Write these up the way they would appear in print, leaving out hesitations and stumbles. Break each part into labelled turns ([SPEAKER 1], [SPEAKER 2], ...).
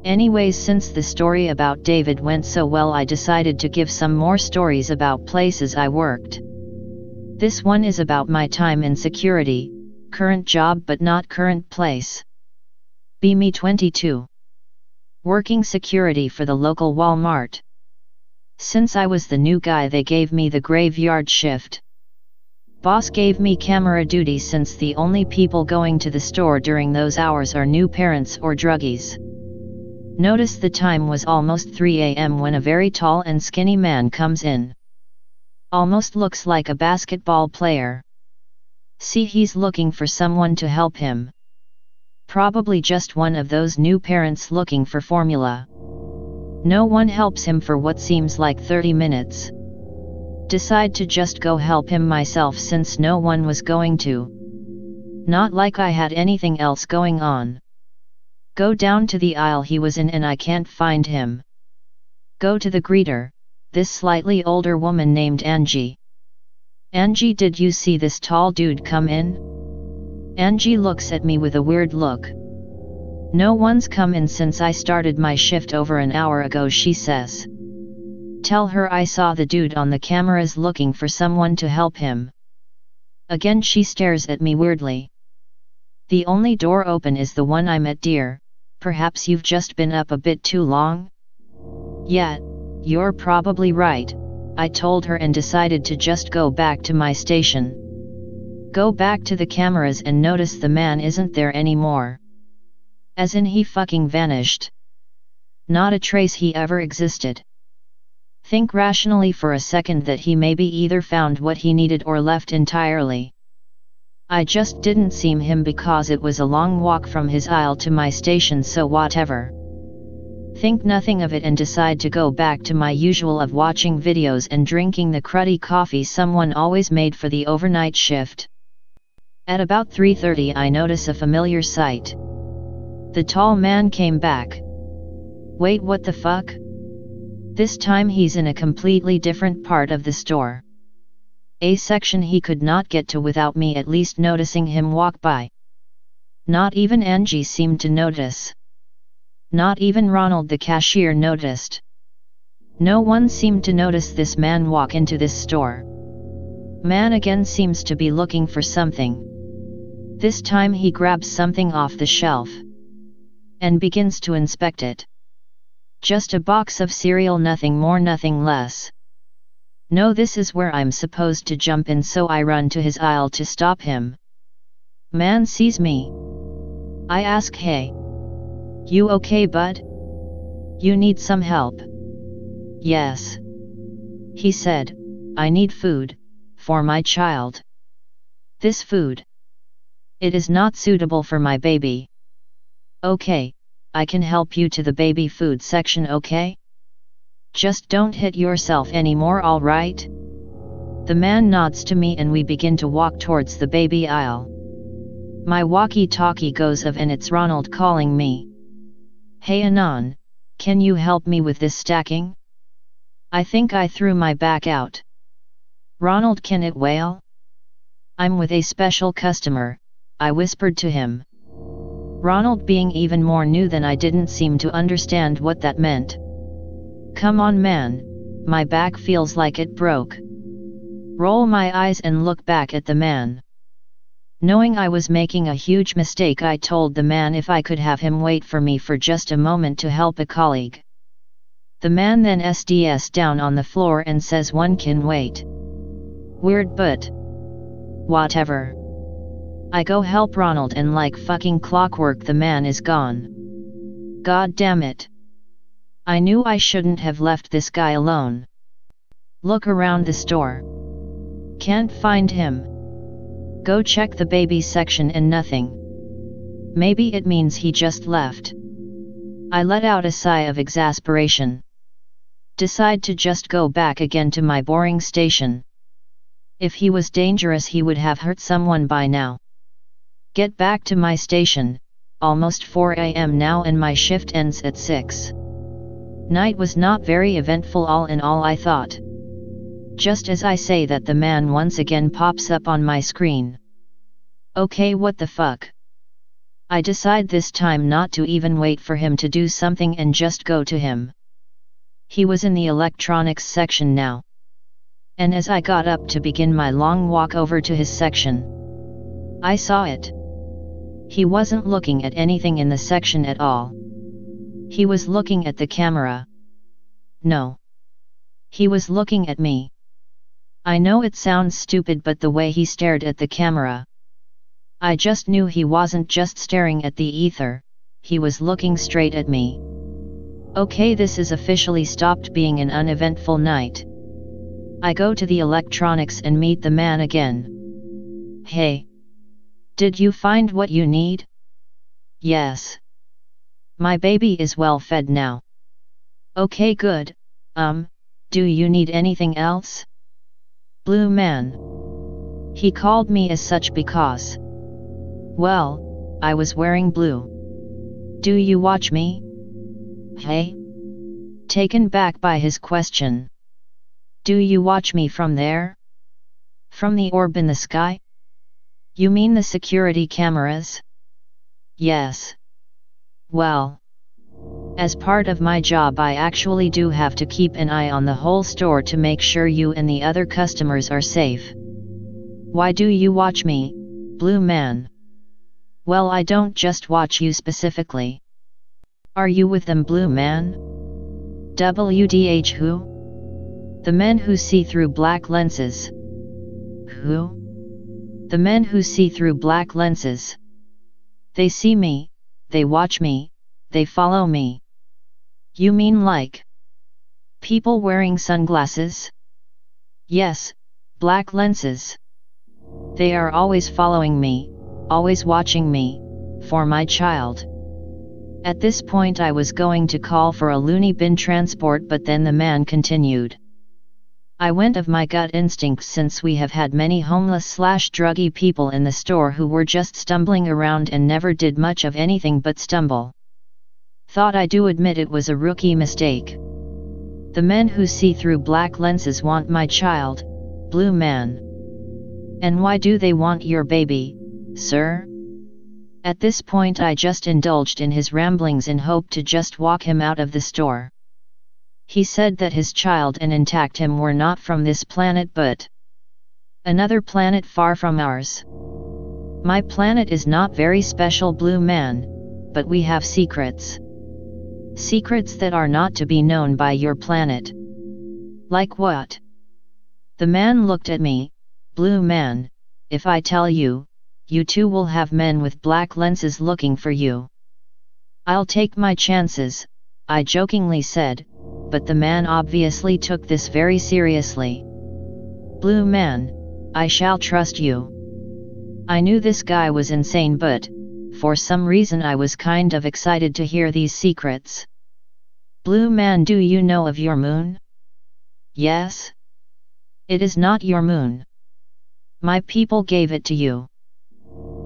[SPEAKER 1] Anyways, since the story about David went so well, I decided to give some more stories about places I worked. This one is about my time in security, current job but not current place. Be me 22. Working security for the local Walmart. Since I was the new guy, they gave me the graveyard shift. Boss gave me camera duty since the only people going to the store during those hours are new parents or druggies. Notice the time was almost 3 a.m. when a very tall and skinny man comes in. Almost looks like a basketball player. See, he's looking for someone to help him. Probably just one of those new parents looking for formula. No one helps him for what seems like 30 minutes. Decide to just go help him myself since no one was going to. Not like I had anything else going on. Go down to the aisle he was in and I can't find him. Go to the greeter, this slightly older woman named Angie. Angie, did you see this tall dude come in? Angie looks at me with a weird look. No one's come in since I started my shift over an hour ago, she says. Tell her I saw the dude on the cameras looking for someone to help him. Again she stares at me weirdly. The only door open is the one I'm at, dear. Perhaps you've just been up a bit too long? Yeah, you're probably right, I told her and decided to just go back to my station. Go back to the cameras and notice the man isn't there anymore. As in he fucking vanished. Not a trace he ever existed. Think rationally for a second that he maybe either found what he needed or left entirely. I just didn't see him because it was a long walk from his aisle to my station, so whatever. Think nothing of it and decide to go back to my usual of watching videos and drinking the cruddy coffee someone always made for the overnight shift. At about 3:30 I notice a familiar sight. The tall man came back. Wait, what the fuck? This time he's in a completely different part of the store. A section he could not get to without me at least noticing him walk by. Not even Angie seemed to notice. Not even Ronald the cashier noticed. No one seemed to notice this man walk into this store. Man again seems to be looking for something. This time he grabs something off the shelf and begins to inspect it. Just a box of cereal, nothing more, nothing less. No, this is where I'm supposed to jump in, so I run to his aisle to stop him. Man sees me. I ask, hey. You okay, bud? You need some help? Yes. He said, I need food, for my child. This food. It is not suitable for my baby. Okay, I can help you to the baby food section, okay? Just don't hit yourself anymore, alright? The man nods to me and we begin to walk towards the baby aisle. My walkie-talkie goes off and it's Ronald calling me. Hey Anon, can you help me with this stacking? I think I threw my back out. Ronald, can it wail? I'm with a special customer, I whispered to him. Ronald, being even more new than I, didn't seem to understand what that meant. Come on man, my back feels like it broke. Roll my eyes and look back at the man. Knowing I was making a huge mistake, I told the man if I could have him wait for me for just a moment to help a colleague. The man then SDS down on the floor and says one can wait. Weird, but whatever. I go help Ronald and like fucking clockwork the man is gone. God damn it. I knew I shouldn't have left this guy alone. Look around the store. Can't find him. Go check the baby section and nothing. Maybe it means he just left. I let out a sigh of exasperation. Decide to just go back again to my boring station. If he was dangerous he would have hurt someone by now. Get back to my station, almost 4 a.m. now and my shift ends at 6. Night was not very eventful all in all, I thought. Just as I say that, the man once again pops up on my screen. Okay, what the fuck? I decide this time not to even wait for him to do something and just go to him. He was in the electronics section now. And as I got up to begin my long walk over to his section, I saw it. He wasn't looking at anything in the section at all. He was looking at the camera. No. He was looking at me. I know it sounds stupid, but the way he stared at the camera, I just knew he wasn't just staring at the ether, he was looking straight at me. Okay, this is officially stopped being an uneventful night. I go to the electronics and meet the man again. Hey. Did you find what you need? Yes. My baby is well fed now. Okay, good. Do you need anything else? Blue man. He called me as such because, well, I was wearing blue. Do you watch me? Hey? Taken back by his question. Do you watch me from there? From the orb in the sky? You mean the security cameras? Yes. Well, as part of my job I actually do have to keep an eye on the whole store to make sure you and the other customers are safe. Why do you watch me, blue man? Well, I don't just watch you specifically. Are you with them, blue man? WDH who? The men who see through black lenses. Who? The men who see through black lenses. They see me, they watch me, they follow me. You mean like people wearing sunglasses? Yes, black lenses. They are always following me, always watching me, for my child. At this point I was going to call for a loony bin transport, but then the man continued. I went of my gut instincts, since we have had many homeless/druggy people in the store who were just stumbling around and never did much of anything but stumble. Thought I do admit it was a rookie mistake. The men who see through black lenses want my child, blue man. And why do they want your baby, sir? At this point I just indulged in his ramblings in hope to just walk him out of the store. He said that his child and intact him were not from this planet but another planet far from ours. My planet is not very special, blue man, but we have secrets. Secrets that are not to be known by your planet. Like what? The man looked at me. Blue man, if I tell you, you too will have men with black lenses looking for you. I'll take my chances, I jokingly said, but the man obviously took this very seriously. Blue man, I shall trust you. I knew this guy was insane, but for some reason I was kind of excited to hear these secrets. Blue man, do you know of your moon? Yes. It is not your moon. My people gave it to you.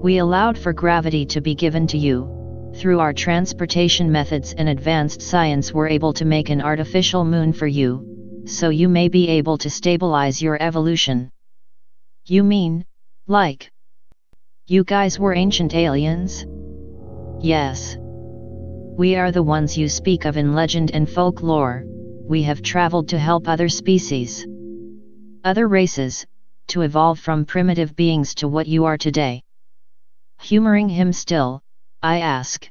[SPEAKER 1] We allowed for gravity to be given to you. Through our transportation methods and advanced science we're able to make an artificial moon for you, so you may be able to stabilize your evolution. You mean, like, you guys were ancient aliens? Yes. We are the ones you speak of in legend and folklore. We have traveled to help other species, other races, to evolve from primitive beings to what you are today. Humoring him still, I ask.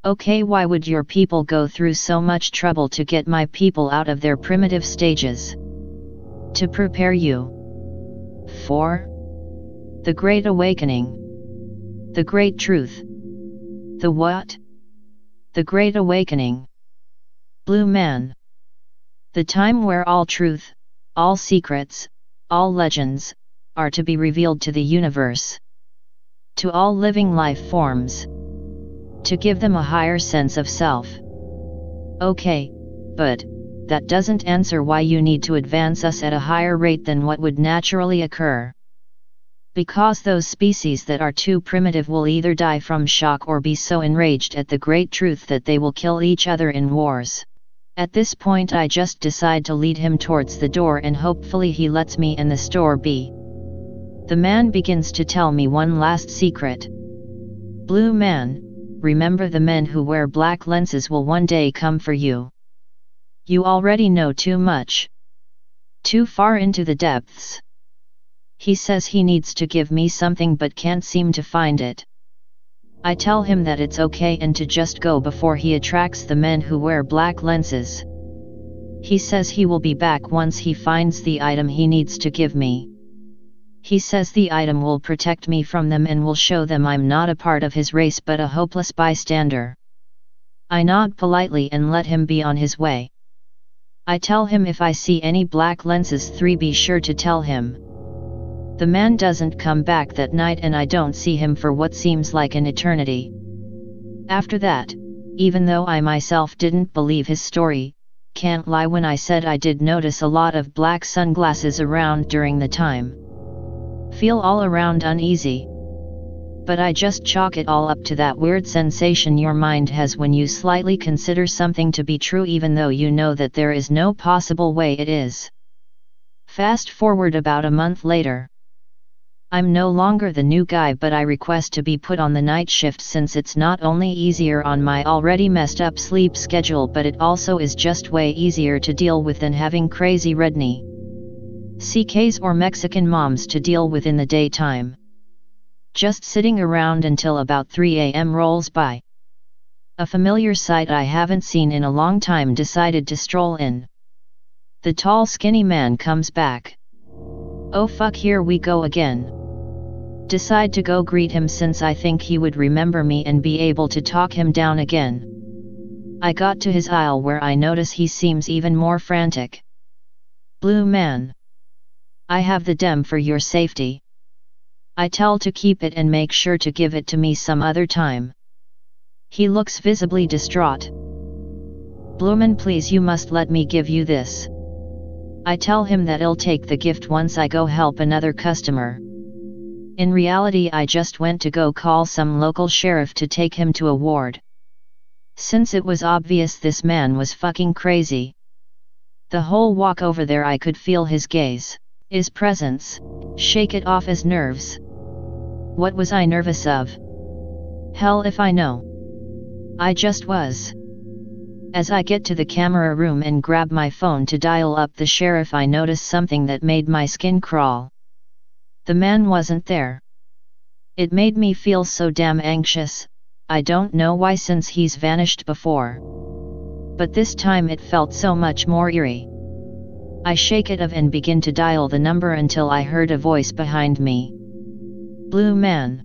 [SPEAKER 1] Okay, why would your people go through so much trouble to get my people out of their primitive stages? To prepare you for the Great Awakening. The Great Truth. The what? The Great Awakening. Blue man. The time where all truth, all secrets, all legends, are to be revealed to the universe. To all living life forms. To give them a higher sense of self. Okay, but that doesn't answer why you need to advance us at a higher rate than what would naturally occur. Because those species that are too primitive will either die from shock or be so enraged at the great truth that they will kill each other in wars. At this point I just decide to lead him towards the door and hopefully he lets me and the store be. The man begins to tell me one last secret. Blue man, remember the men who wear black lenses will one day come for you. You already know too much. Too far into the depths. He says he needs to give me something but can't seem to find it. I tell him that it's okay and to just go before he attracts the men who wear black lenses. He says he will be back once he finds the item he needs to give me. He says the item will protect me from them and will show them I'm not a part of his race but a hopeless bystander. I nod politely and let him be on his way. I tell him if I see any black lenses 3 be sure to tell him. The man doesn't come back that night and I don't see him for what seems like an eternity. After that, even though I myself didn't believe his story, can't lie when I said I did notice a lot of black sunglasses around during the time. Feel all around uneasy. But I just chalk it all up to that weird sensation your mind has when you slightly consider something to be true even though you know that there is no possible way it is. Fast forward about a month later. I'm no longer the new guy but I request to be put on the night shift since it's not only easier on my already messed up sleep schedule but it also is just way easier to deal with than having crazy redney CKs or Mexican moms to deal with in the daytime. Just sitting around until about 3 a.m. rolls by. A familiar sight I haven't seen in a long time decided to stroll in. The tall skinny man comes back. Oh fuck, here we go again. Decide to go greet him since I think he would remember me and be able to talk him down again. I got to his aisle where I notice he seems even more frantic. Blue man. I have the dem for your safety. I tell to keep it and make sure to give it to me some other time. He looks visibly distraught. Blueman, please, you must let me give you this. I tell him that I'll take the gift once I go help another customer. In reality I just went to go call some local sheriff to take him to a ward. Since it was obvious this man was fucking crazy. The whole walk over there I could feel his gaze, his presence, shake it off his nerves. What was I nervous of? Hell if I know. I just was. As I get to the camera room and grab my phone to dial up the sheriff I notice something that made my skin crawl. The man wasn't there. It made me feel so damn anxious, I don't know why since he's vanished before. But this time it felt so much more eerie. I shake it off and begin to dial the number until I heard a voice behind me. Blue man.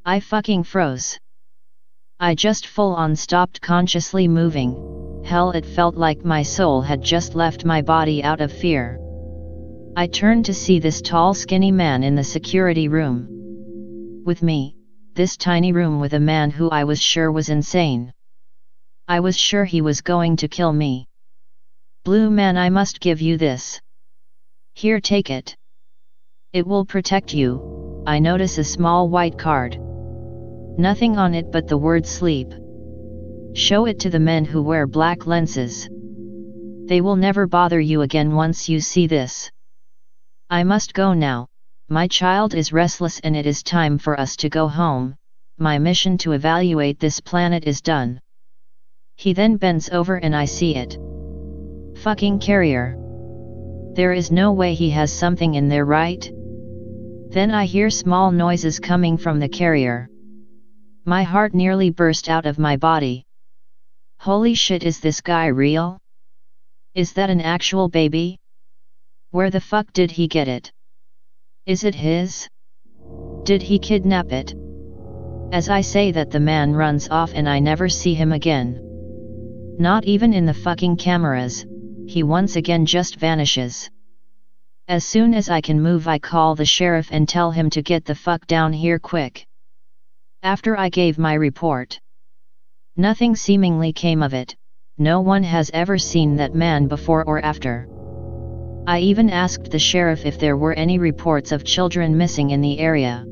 [SPEAKER 1] I fucking froze. I just full on stopped consciously moving. Hell, it felt like my soul had just left my body out of fear. I turned to see this tall skinny man in the security room. With me, this tiny room with a man who I was sure was insane. I was sure he was going to kill me. Blue man, I must give you this. Here, take it. It will protect you. I notice a small white card. Nothing on it but the word sleep. Show it to the men who wear black lenses. They will never bother you again once you see this. I must go now. My child is restless and it is time for us to go home. My mission to evaluate this planet is done. He then bends over and I see it. Fucking carrier. There is no way he has something in there, right? Then I hear small noises coming from the carrier. My heart nearly burst out of my body. Holy shit, is this guy real? Is that an actual baby? Where the fuck did he get it? Is it his? Did he kidnap it? As I say that, the man runs off and I never see him again. Not even in the fucking cameras, he once again just vanishes. As soon as I can move I call the sheriff and tell him to get the fuck down here quick. After I gave my report, nothing seemingly came of it. No one has ever seen that man before or after. I even asked the sheriff if there were any reports of children missing in the area.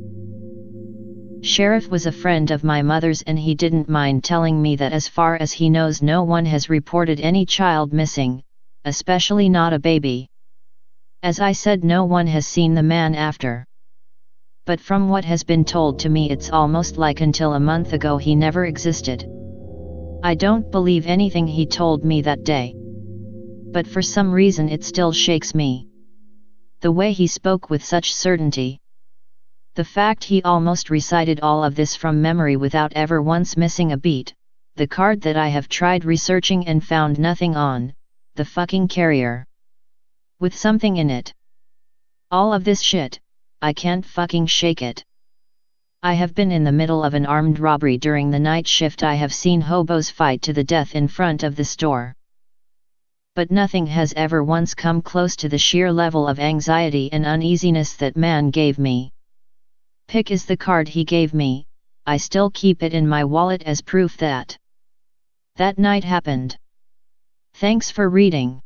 [SPEAKER 1] Sheriff was a friend of my mother's and he didn't mind telling me that as far as he knows no one has reported any child missing, especially not a baby. As I said, no one has seen the man after. But from what has been told to me it's almost like until a month ago he never existed. I don't believe anything he told me that day. But for some reason it still shakes me. The way he spoke with such certainty. The fact he almost recited all of this from memory without ever once missing a beat, the card that I have tried researching and found nothing on, the fucking carrier. With something in it. All of this shit, I can't fucking shake it. I have been in the middle of an armed robbery during the night shift. I have seen hobos fight to the death in front of the store. But nothing has ever once come close to the sheer level of anxiety and uneasiness that man gave me. Pick is the card he gave me. I still keep it in my wallet as proof that that night happened. Thanks for reading.